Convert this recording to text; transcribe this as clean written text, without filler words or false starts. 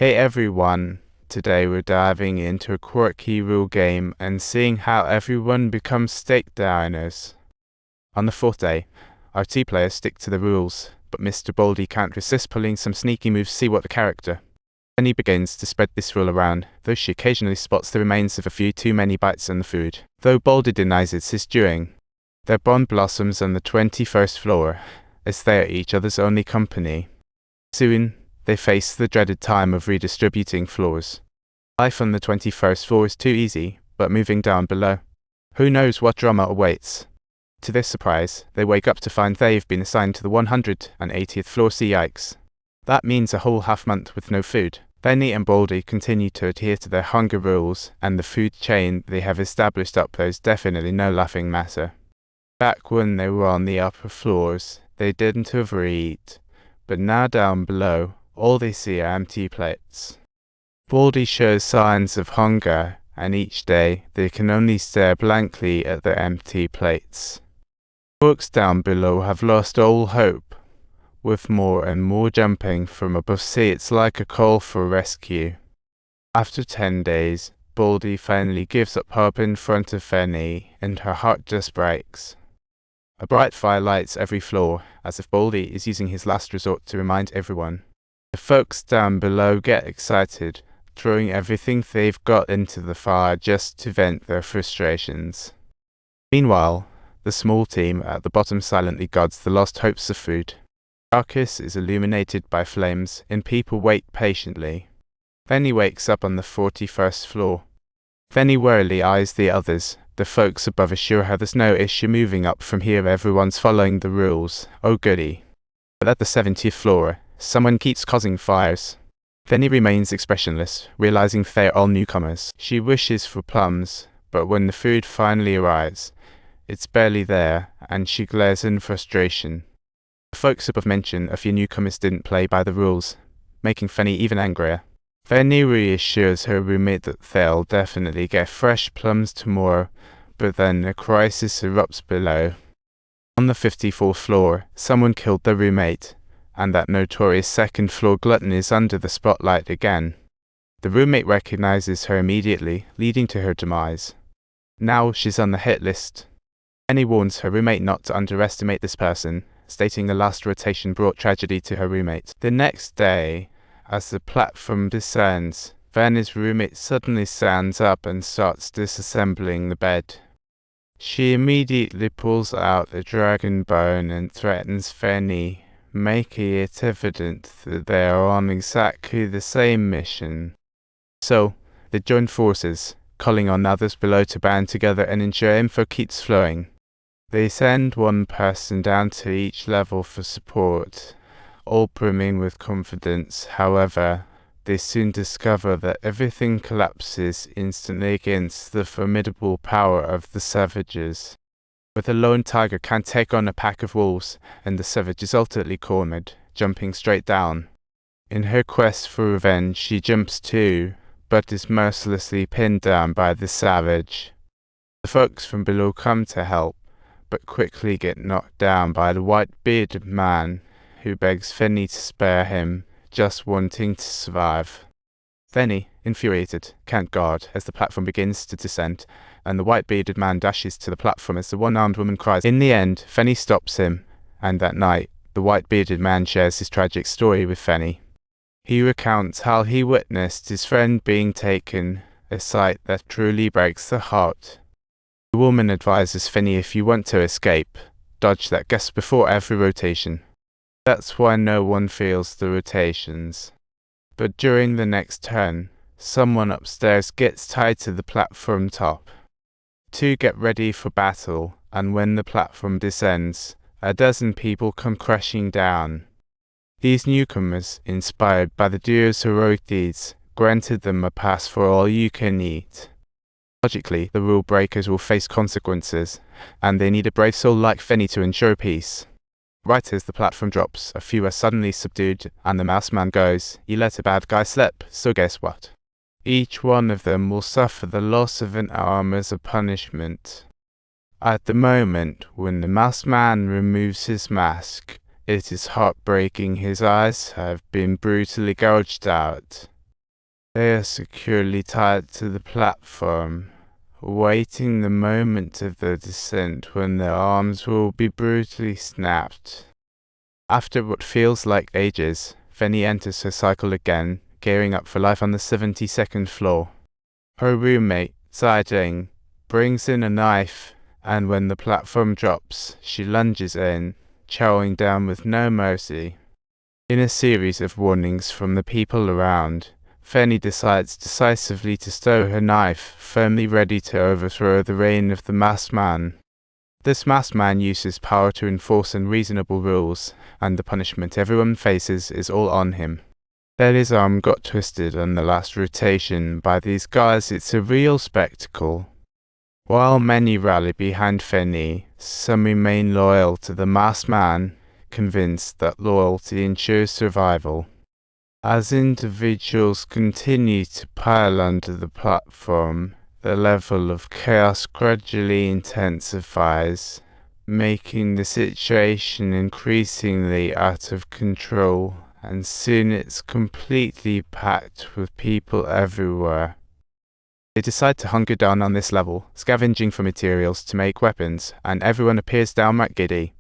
Hey everyone, today we're diving into a quirky rule game and seeing how everyone becomes stake diners. On the fourth day, our two players stick to the rules, but Mr. Baldy can't resist pulling some sneaky moves to see what the character. Finney begins to spread this rule around, though she occasionally spots the remains of a few too many bites on the food, though Baldy denies it's his doing. Their bond blossoms on the 21st floor, as they are each other's only company. Soon, they face the dreaded time of redistributing floors. Life on the 21st floor is too easy, but moving down below, who knows what drama awaits? To their surprise, they wake up to find they've been assigned to the 180th floor. Yikes. That means a whole half month with no food. Finney and Baldy continue to adhere to their hunger rules, and the food chain they have established up there is definitely no laughing matter. Back when they were on the upper floors, they didn't overeat, but now down below, all they see are empty plates. Baldy shows signs of hunger, and each day they can only stare blankly at their empty plates. Folks down below have lost all hope. With more and more jumping from above sea, it's like a call for rescue. After 10 days, Baldy finally gives up hope in front of Finney, and her heart just breaks. A bright fire lights every floor, as if Baldy is using his last resort to remind everyone. The folks down below get excited, throwing everything they've got into the fire just to vent their frustrations. Meanwhile, the small team at the bottom silently guards the lost hopes of food. Darkness is illuminated by flames, and people wait patiently. Finney wakes up on the 41st floor. Finney warily eyes the others. The folks above assure her there's no issue moving up from here, everyone's following the rules. Oh goody. But at the 70th floor, someone keeps causing fires. Finney remains expressionless, realizing they're all newcomers. She wishes for plums, but when the food finally arrives, it's barely there, and she glares in frustration. The folks above mention a few newcomers didn't play by the rules, making Finney even angrier. Finney reassures her roommate that they'll definitely get fresh plums tomorrow, but then a crisis erupts below. On the 54th floor, someone killed their roommate, and that notorious second-floor glutton is under the spotlight again. The roommate recognizes her immediately, leading to her demise. Now she's on the hit list. Finney warns her roommate not to underestimate this person, stating the last rotation brought tragedy to her roommate. The next day, as the platform descends, Finney's roommate suddenly stands up and starts disassembling the bed. She immediately pulls out a dragon bone and threatens Finney, making it evident that they are on exactly the same mission. So, they join forces, calling on others below to band together and ensure info keeps flowing. They send one person down to each level for support, all brimming with confidence. However, they soon discover that everything collapses instantly against the formidable power of the savages. But a lone tiger can't take on a pack of wolves, and the savage is ultimately cornered, jumping straight down. In her quest for revenge, she jumps too, but is mercilessly pinned down by the savage. The folks from below come to help, but quickly get knocked down by the white-bearded man, who begs Finney to spare him, just wanting to survive. Finney, infuriated, can't guard as the platform begins to descend, and the white-bearded man dashes to the platform as the one-armed woman cries. In the end, Finney stops him, and that night, the white-bearded man shares his tragic story with Finney. He recounts how he witnessed his friend being taken, a sight that truly breaks the heart. The woman advises Finney, if you want to escape, dodge that guest before every rotation. That's why no one feels the rotations. But during the next turn, someone upstairs gets tied to the platform top. Two get ready for battle, and when the platform descends, a dozen people come crashing down. These newcomers, inspired by the duo's heroic deeds, granted them a pass for all you can eat. Logically, the rule breakers will face consequences, and they need a brave soul like Finney to ensure peace. Right as the platform drops, a few are suddenly subdued, and the mouse man goes, "You let a bad guy slip, so guess what? Each one of them will suffer the loss of an arm as a punishment." At the moment when the mouse man removes his mask, it is heartbreaking. His eyes have been brutally gouged out. They are securely tied to the platform, awaiting the moment of their descent when their arms will be brutally snapped. After what feels like ages, Finney enters her cycle again, gearing up for life on the 72nd floor. Her roommate, Zai brings in a knife, and when the platform drops, she lunges in, chowing down with no mercy. In a series of warnings from the people around, Finney decides decisively to stow her knife, firmly ready to overthrow the reign of the masked man. This masked man uses power to enforce unreasonable rules, and the punishment everyone faces is all on him. Finney's arm got twisted on the last rotation. By these guys, it's a real spectacle. While many rally behind Finney, some remain loyal to the masked man, convinced that loyalty ensures survival. As individuals continue to pile under the platform, the level of chaos gradually intensifies, making the situation increasingly out of control, and soon it's completely packed with people everywhere. They decide to hunker down on this level, scavenging for materials to make weapons, and everyone appears downright giddy.